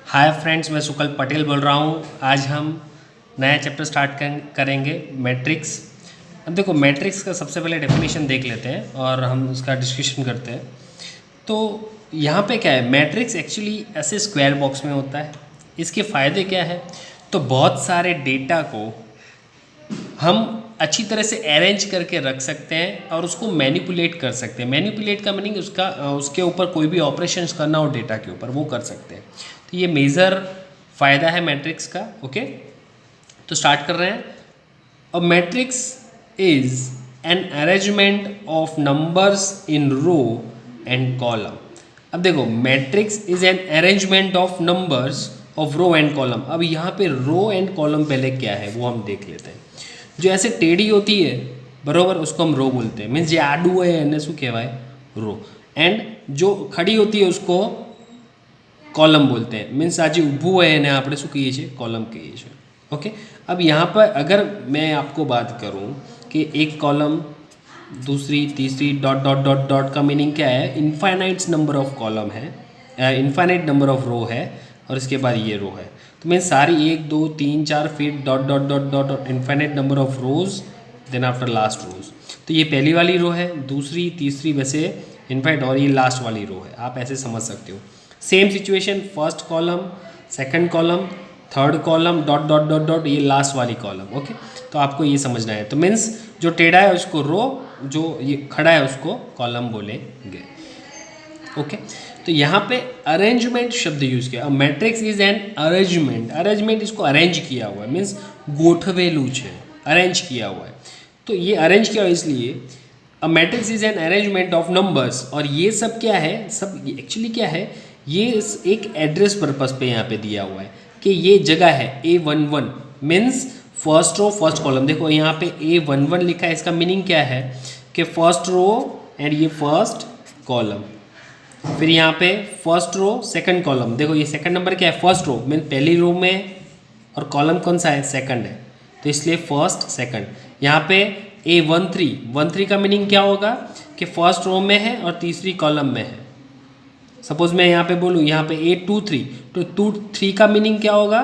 Hi friends, मैं सुकल पटेल बोल रहा हूँ। आज हम नया चैप्टर स्टार्ट करेंगे मैट्रिक्स। अब देखो, मैट्रिक्स का सबसे पहले डेफिनेशन देख लेते हैं और हम उसका डिस्कशन करते हैं। तो यहाँ पे क्या है, मैट्रिक्स एक्चुअली ऐसे स्क्वायर बॉक्स में होता है। इसके फ़ायदे क्या है, तो बहुत सारे डेटा को हम अच्छी तरह से अरेंज करके रख सकते हैं और उसको मैनिपुलेट कर सकते हैं। मैनिपुलेट का मीनिंग उसके ऊपर कोई भी ऑपरेशंस करना हो डेटा के ऊपर, वो कर सकते हैं। तो ये मेजर फ़ायदा है मैट्रिक्स का। ओके, तो स्टार्ट कर रहे हैं। A matrix is an arrangement of numbers in row and column. अब देखो, matrix is an arrangement of numbers of row and column. अब यहाँ पे रो एंड कॉलम पहले क्या है वो हम देख लेते हैं। जो ऐसे टेढ़ी होती है बरोबर, उसको हम रो बोलते हैं। मीन्स जो आडू है એને શું કહેવાય, रो। एंड जो खड़ी होती है उसको कॉलम बोलते हैं। मीन्स आज ઊભું હોય એને આપણે શું કહીએ છીએ, कॉलम कहिए છીએ। ओके, अब यहाँ पर अगर मैं आपको बात करूँ कि एक कॉलम, दूसरी, तीसरी, डॉट डॉट डॉट डॉट का मीनिंग क्या है, इनफाइनाइट नंबर ऑफ कॉलम है, इनफाइनाइट नंबर ऑफ रो है, और इसके बाद ये रो है। तो मैं सारी 1 2 3 4 फिर dot dot dot dot dot infinite number of rows, then after last row. तो ये पहली वाली रो है, दूसरी, तीसरी वैसे इनफाइनाइट, और ये लास्ट वाली रो है। आप ऐसे समझ सकते हो। Same situation, first column, second column, third column, dot dot dot dot, ये लास्ट वाली कॉलम। ओके, तो आपको ये समझना है। तो मीन्स जो टेढ़ा है उसको रो, जो ये खड़ा है उसको कॉलम बोलेंगे। ओके, तो यहाँ पे अरेंजमेंट शब्द यूज़ किया। Matrix is an arrangement. Arrangement, इसको अरेंज किया हुआ है, मीन्स गोठवेलू है, अरेंज किया हुआ है। तो ये अरेंज किया हुआ इसलिए अ matrix is an arrangement of numbers. और ये सब क्या है, सब एक्चुअली क्या है, ये एक एड्रेस पर्पस पे यहाँ पे दिया हुआ है कि ये जगह है A11, means first row first column. देखो यहाँ पे A11 लिखा है, इसका मीनिंग क्या है कि फर्स्ट रो एंड ये फर्स्ट कॉलम। फिर यहाँ पे फर्स्ट रो सेकंड कॉलम। देखो ये सेकंड नंबर क्या है, फर्स्ट रो, मीन पहली रो में, और कॉलम कौन सा है, सेकंड है, तो इसलिए फर्स्ट सेकंड। यहाँ पे A13 का मीनिंग क्या होगा कि फर्स्ट रो में है और तीसरी कॉलम में है। सपोज मैं यहाँ पे बोलूँ यहाँ पे A23, तो 23 का मीनिंग क्या होगा,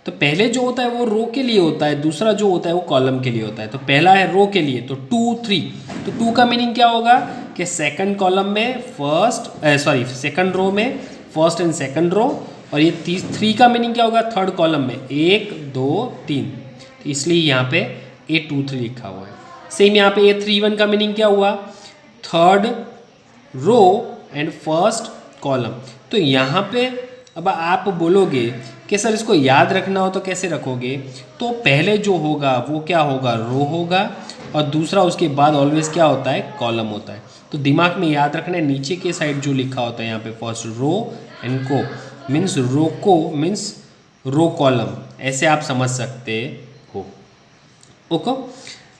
तो पहले जो होता है वो रो के लिए होता है, दूसरा जो होता है वो कॉलम के लिए होता है। तो पहला है रो के लिए, तो 2 3, तो 2 का मीनिंग क्या होगा कि सेकंड कॉलम में सेकंड रो में फर्स्ट एंड सेकंड रो, और ये 3 का मीनिंग क्या होगा, थर्ड कॉलम में 1 2 3, तो इसलिए यहाँ पे A23 लिखा हुआ है। सेम यहाँ पे A31 का मीनिंग क्या हुआ, third row and first column. तो यहाँ पे अब आप बोलोगे कि सर इसको याद रखना हो तो कैसे रखोगे, तो पहले जो होगा वो क्या होगा, रो होगा, और दूसरा उसके बाद ऑलवेज क्या होता है, कॉलम होता है। तो दिमाग में याद रखना है, नीचे के साइड जो लिखा होता है यहाँ पे फर्स्ट रो एंड को, मीन्स रो को मीन्स रो कॉलम, ऐसे आप समझ सकते हो। ओके,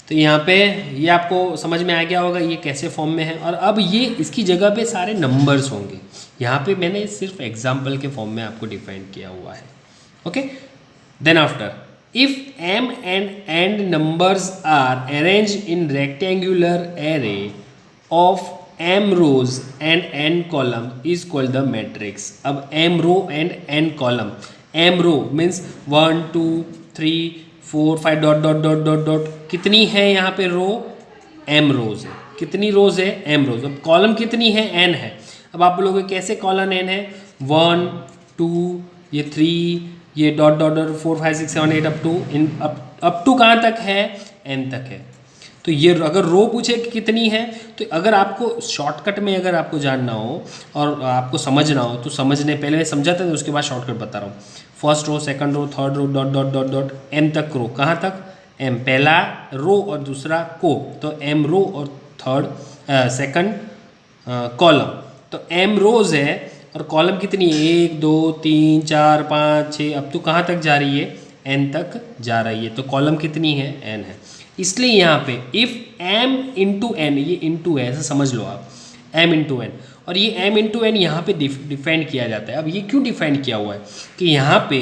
तो यहाँ पे ये आपको समझ में आ गया होगा ये कैसे फॉर्म में है। और अब ये इसकी जगह पे सारे नंबर्स होंगे। यहाँ पे मैंने सिर्फ एग्जाम्पल के फॉर्म में आपको डिफाइन किया हुआ है। Okay, then after, if m and n numbers are arranged in rectangular array of m rows and n column is called the matrix। अब m row and n column, m row means 1 2 3 4 5 dot dot dot dot dot, कितनी है यहाँ पे रो, m रोज है। कितनी रोज है, m रोज। अब column कितनी है, n है। अब आप बोलोगे कैसे कॉलम n है, 1 2 ये 3 ये dot dot dot 4 5 6 7 8 up to कहाँ तक है, n तक है। तो ये अगर रो पूछे कि कितनी है, तो अगर आपको शॉर्टकट में अगर आपको जानना हो और आपको समझना हो तो समझने पहले मैं समझाता था, उसके बाद शॉर्टकट बता रहा हूँ। First row second row third row dot dot dot dot m तक रो, कहाँ तक, m, पहला रो और दूसरा को, तो m रो और थर्ड सेकंड कॉलम। तो m रोज है और कॉलम कितनी है, 1 2 3 4 5 6, अब तो कहाँ तक जा रही है, n तक जा रही है। तो कॉलम कितनी है, n है। इसलिए यहाँ पे इफ़ m इंटू एन, ये इंटू है ऐसा समझ लो आप, m इंटू एन, और ये m इंटू एन यहाँ पे डिफाइन किया जाता है। अब ये क्यों डिफाइन किया हुआ है कि यहाँ पे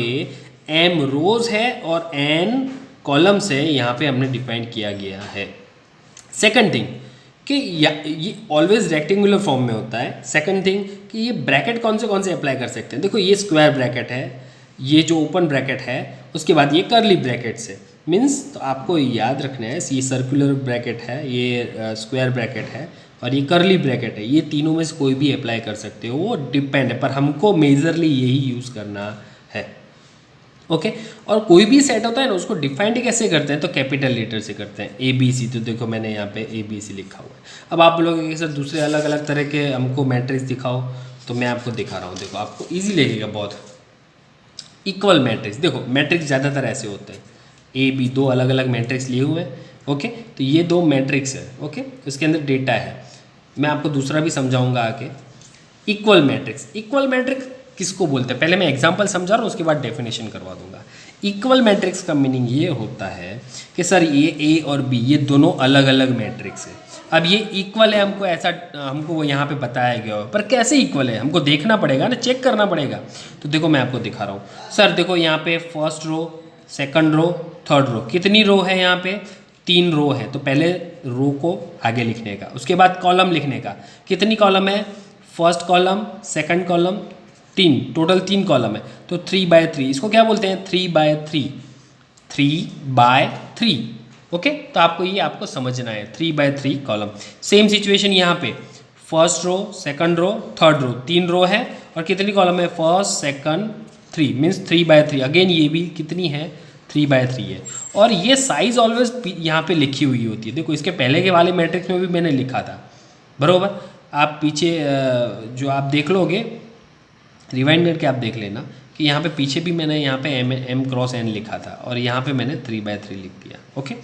m रोज है और n कॉलम्स है, यहाँ पे हमने डिफाइन किया गया है। सेकंड थिंग, कि ये ऑलवेज रेक्टेंगुलर फॉर्म में होता है। सेकंड थिंग कि ये ब्रैकेट कौन से अप्लाई कर सकते हैं। देखो ये स्क्वायर ब्रैकेट है, ये जो ओपन ब्रैकेट है, उसके बाद ये कर्ली ब्रैकेट्स है। मीन्स तो आपको याद रखना है, ये सर्कुलर ब्रैकेट है, ये स्क्वायर ब्रैकेट है और ये कर्ली ब्रैकेट है। ये तीनों में से कोई भी अप्लाई कर सकते हो, वो डिपेंड है, पर हमको मेजरली यही यूज़ करना है। ओके और कोई भी सेट होता है ना, उसको डिफाइंड कैसे करते हैं, तो कैपिटल लेटर से करते हैं। ABC, तो देखो मैंने यहाँ पे ABC लिखा हुआ है। अब आप लोगों के साथ दूसरे अलग अलग तरह के हमको मैट्रिक्स दिखाओ, तो मैं आपको दिखा रहा हूँ। देखो आपको ईजी लगेगा बहुत। इक्वल मैट्रिक्स, देखो मैट्रिक्स ज़्यादातर ऐसे होते हैं, AB, दो अलग अलग मैट्रिक्स लिए हुए हैं। ओके तो ये दो मैट्रिक्स है। ओके इसके अंदर डेटा है। मैं आपको दूसरा भी समझाऊंगा आगे। इक्वल मैट्रिक्स, इक्वल मैट्रिक्स किसको बोलते हैं, पहले मैं एग्जांपल समझा रहा हूँ, उसके बाद डेफिनेशन करवा दूंगा। इक्वल मैट्रिक्स का मीनिंग ये होता है कि सर ये A और B ये दोनों अलग अलग मैट्रिक्स है। अब ये इक्वल है, हमको ऐसा हमको वो यहाँ पे बताया गया हो, पर कैसे इक्वल है हमको देखना पड़ेगा ना, चेक करना पड़ेगा। तो देखो मैं आपको दिखा रहा हूँ। सर देखो यहाँ पे first row, second row, third row, कितनी रो है यहाँ पे, 3 रो है। तो पहले रो को आगे लिखने का, उसके बाद कॉलम लिखने का। कितनी कॉलम है, first column, second column, 3, total 3 column है। तो 3/3, इसको क्या बोलते हैं, 3/3, 3/3। ओके तो आपको ये आपको समझना है, 3/3 कॉलम। सेम सिचुएशन यहाँ पे, first row, second row, third row, 3 row है और कितनी कॉलम है, फर्स्ट, सेकंड, 3, मीन्स 3/3। अगेन ये भी कितनी है, 3/3 है। और ये साइज ऑलवेज यहाँ पे लिखी हुई होती है। देखो इसके पहले के वाले मैट्रिक्स में भी मैंने लिखा था, बरोबर। आप पीछे जो आप देख लोगे, रिवाइंड करके आप देख लेना कि यहाँ पे पीछे भी मैंने यहाँ पे M×N लिखा था और यहाँ पे मैंने 3/3 लिख दिया। ओके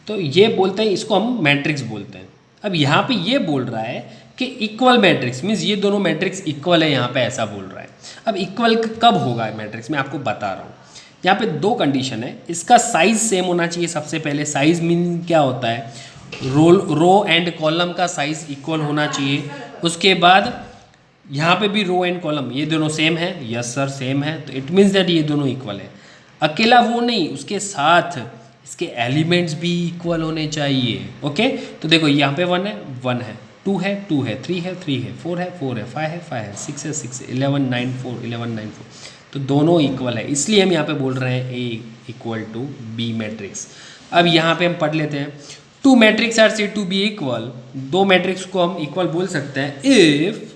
तो ये बोलते हैं, इसको हम मैट्रिक्स बोलते हैं। अब यहाँ पे ये बोल रहा है कि इक्वल मैट्रिक्स मीन्स ये दोनों मैट्रिक्स इक्वल है, यहाँ पे ऐसा बोल रहा है। अब इक्वल कब होगा मैट्रिक्स, मैं आपको बता रहा हूँ। यहाँ पे 2 कंडीशन है। इसका साइज सेम होना चाहिए सबसे पहले। साइज मीन क्या होता है, रो एंड कॉलम का साइज इक्वल होना चाहिए। उसके बाद यहाँ पे भी रो एंड कॉलम ये दोनों सेम है, यस सर सेम है, तो इट मीन्स दैट ये दोनों इक्वल है। अकेला वो नहीं, उसके साथ इसके एलिमेंट्स भी इक्वल होने चाहिए। ओके तो देखो यहाँ पे 1 है 1 है, 2 है 2 है, 3 है 3 है, 4 है 4 है, 5 है 5 है, 6 है 6 है, 11 9 4 11 9 4, तो दोनों इक्वल है। इसलिए हम यहाँ पे बोल रहे हैं A = B मैट्रिक्स। अब यहाँ पे हम पढ़ लेते हैं, 2 matrix are said to be equal. 2 matrix को हम इक्वल बोल सकते हैं if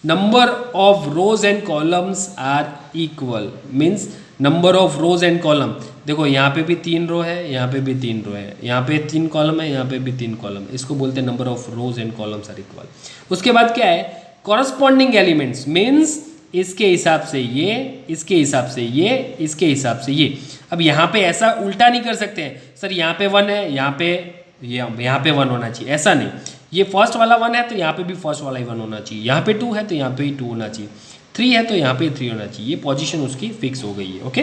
number of rows and columns are equal. Means number of rows and column, देखो यहाँ पे भी 3 रो है, यहाँ पे भी 3 रो है, यहाँ पे 3 कॉलम है, यहाँ पे भी 3 कॉलम, इसको बोलते हैं number of rows and columns are equal. उसके बाद क्या है, कॉरस्पॉन्डिंग एलिमेंट्स, मीन्स इसके हिसाब से ये, इसके हिसाब से ये, इसके हिसाब से ये। अब यहाँ पे ऐसा उल्टा नहीं कर सकते हैं, सर यहाँ पे 1 है, यहाँ पे 1 होना चाहिए, ऐसा नहीं। ये फर्स्ट वाला 1 है तो यहाँ पे भी फर्स्ट वाला ही 1 होना चाहिए, यहाँ पे 2 है तो यहाँ पे ही 2 होना चाहिए, 3 है तो यहाँ पे 3 होना चाहिए। ये पोजीशन उसकी फिक्स हो गई है। ओके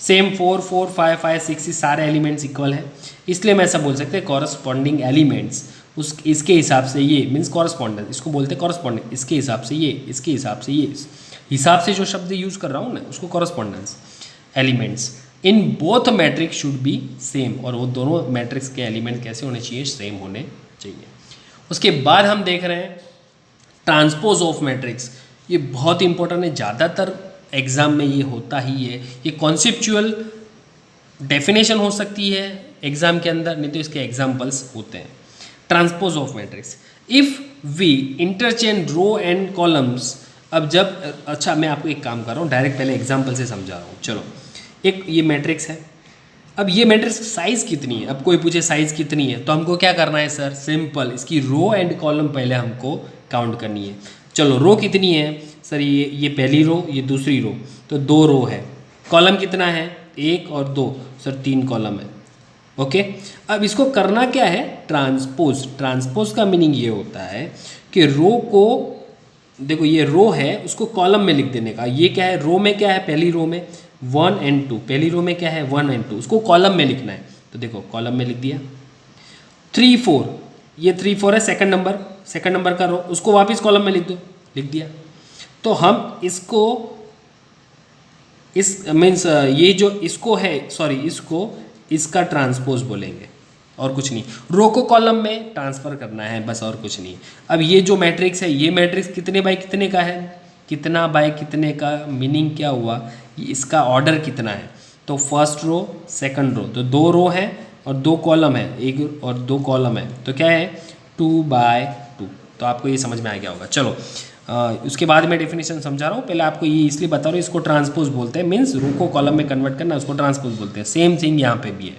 सेम 4 4 5 5 6 सारे एलिमेंट्स इक्वल हैं, इसलिए मैं ऐसा बोल सकते हैं कॉरस्पॉन्डिंग एलिमेंट्स उस इसके हिसाब से ये, मीन्स कॉरस्पॉन्डेंस, इसको बोलते हैं कॉरस्पॉन्डिंग। इसके हिसाब से ये, इसके हिसाब से ये, हिसाब से जो शब्द यूज़ कर रहा हूँ ना उसको correspondence. Elements in both matrix should be same, और वो दोनों मैट्रिक्स के एलिमेंट कैसे होने चाहिए, सेम होने चाहिए। उसके बाद हम देख रहे हैं ट्रांसपोज ऑफ मैट्रिक्स। ये बहुत इंपॉर्टेंट है, ज़्यादातर एग्जाम में ये होता ही है। ये कॉन्सेप्चुअल डेफिनेशन हो सकती है एग्जाम के अंदर, नहीं तो इसके एग्जाम्पल्स होते हैं। Transpose of matrix, if we interchange row and columns. अब जब, अच्छा मैं आपको एक काम कर रहा हूँ, डायरेक्ट पहले एग्जाम्पल से समझा रहा हूँ। चलो एक ये मैट्रिक्स है, अब ये मैट्रिक्स साइज़ कितनी है, अब कोई पूछे साइज़ कितनी है तो हमको क्या करना है सर, सिंपल इसकी रो एंड कॉलम पहले हमको काउंट करनी है। चलो रो कितनी है सर, ये पहली रो, ये दूसरी रो, तो 2 रो है। कॉलम कितना है, 1 और 2, सर 3 कॉलम है। ओके अब इसको करना क्या है, ट्रांसपोज। ट्रांसपोज का मीनिंग ये होता है कि रो को, देखो ये रो है उसको कॉलम में लिख देने का। ये क्या है, रो में क्या है, पहली रो में 1 और 2, पहली रो में क्या है 1 और 2, उसको कॉलम में लिखना है। तो देखो कॉलम में लिख दिया। 3 4, ये 3 4 है सेकंड नंबर का रो, उसको वापस कॉलम में लिख दो, लिख दिया। तो हम इसको इस मीन्स ये जो इसको है, सॉरी इसको इसका ट्रांसपोज बोलेंगे। और कुछ नहीं। रो को कॉलम में ट्रांसफ़र करना है बस, और कुछ नहीं। अब ये जो मैट्रिक्स है, ये मैट्रिक्स कितने बाय कितने का है, कितना बाय कितने का मीनिंग क्या हुआ, इसका ऑर्डर कितना है। तो फर्स्ट रो सेकंड रो, तो 2 रो है और 2 कॉलम है, एक और 2 कॉलम है, तो क्या है 2/2। तो आपको ये समझ में आ गया होगा। चलो उसके बाद मैं डेफिनेशन समझा रहा हूँ, पहले आपको ये इसलिए बता रहा हूँ, इसको ट्रांसपोज बोलते हैं, मीन्स रो को कॉलम में कन्वर्ट करना, उसको ट्रांसपोज बोलते हैं। सेम थिंग यहाँ पे भी है।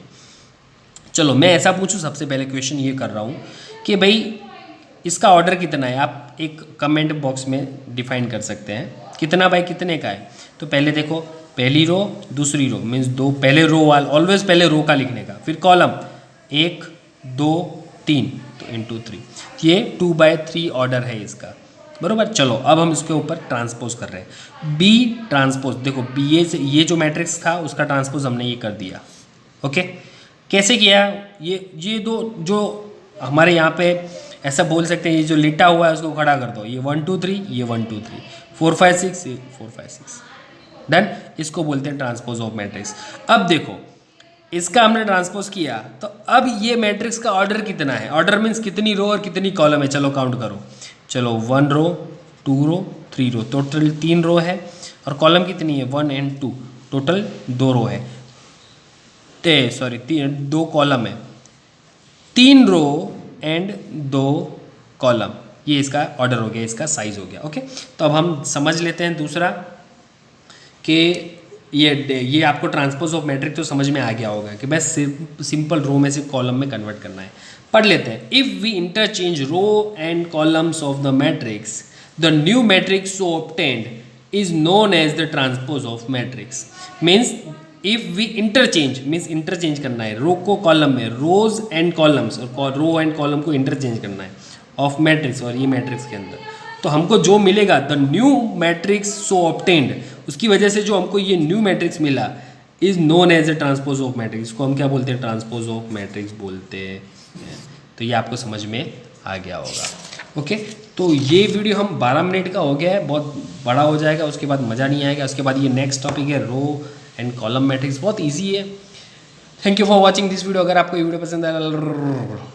चलो मैं ऐसा पूछूं, सबसे पहले क्वेश्चन ये कर रहा हूँ कि भाई इसका ऑर्डर कितना है, आप एक कमेंट बॉक्स में डिफाइन कर सकते हैं कितना बाय कितने का है। तो पहले देखो, पहली रो दूसरी रो, मीन्स 2, पहले रो वाला, ऑलवेज पहले रो का लिखने का, फिर कॉलम 1 2 3, तो इंटू 3, ये 2/3 ऑर्डर है इसका, बरोबर। चलो अब हम इसके ऊपर ट्रांसपोज कर रहे हैं। बी ट्रांसपोज, देखो बी से ये जो मैट्रिक्स था उसका ट्रांसपोज हमने ये कर दिया। ओके, कैसे किया, ये दो जो हमारे यहाँ पे ऐसा बोल सकते हैं, ये जो लिटा हुआ है उसको खड़ा कर दो, ये 1 2 3, ये 1 2 3, 4 5 6, ये 4 5 6, डन। इसको बोलते हैं ट्रांसपोज ऑफ मैट्रिक्स। अब देखो इसका हमने ट्रांसपोज किया, तो अब ये मैट्रिक्स का ऑर्डर कितना है, ऑर्डर मीन्स कितनी रो और कितनी कॉलम है, चलो काउंट करो। चलो 1 रो 2 रो 3 रो, टोटल 3 रो है, और कॉलम कितनी है 1 और 2, टोटल 2 रो है, सॉरी 2 कॉलम है, 3 रो एंड 2 कॉलम, ये इसका ऑर्डर हो गया, इसका साइज हो गया। ओके, तो अब हम समझ लेते हैं दूसरा कि ये आपको ट्रांसपोज ऑफ मैट्रिक्स तो समझ में आ गया होगा कि बस सिंपल रो में से कॉलम में कन्वर्ट करना है। पढ़ लेते हैं। If we interchange row and columns of the matrix, the new matrix so obtained is known as the transpose of matrix. Means if we interchange, means interchange करना है रो को कॉलम में, रोज एंड कॉलम्स, और रो एंड कॉलम को interchange करना है of matrix, और ये मैट्रिक्स के अंदर, तो हमको जो मिलेगा the new matrix so obtained, उसकी वजह से जो हमको ये न्यू मैट्रिक्स मिला is known as a transpose of matrix, को हम क्या बोलते हैं, ट्रांसपोज ऑफ मैट्रिक्स बोलते हैं। तो ये आपको समझ में आ गया होगा। ओके, तो ये वीडियो हम 12 मिनट का हो गया है, बहुत बड़ा हो जाएगा, उसके बाद मज़ा नहीं आएगा। उसके बाद ये नेक्स्ट टॉपिक है रो एंड कॉलम मैट्रिक्स, बहुत ईजी है। Thank you for watching this video. अगर आपको ये वीडियो पसंद आया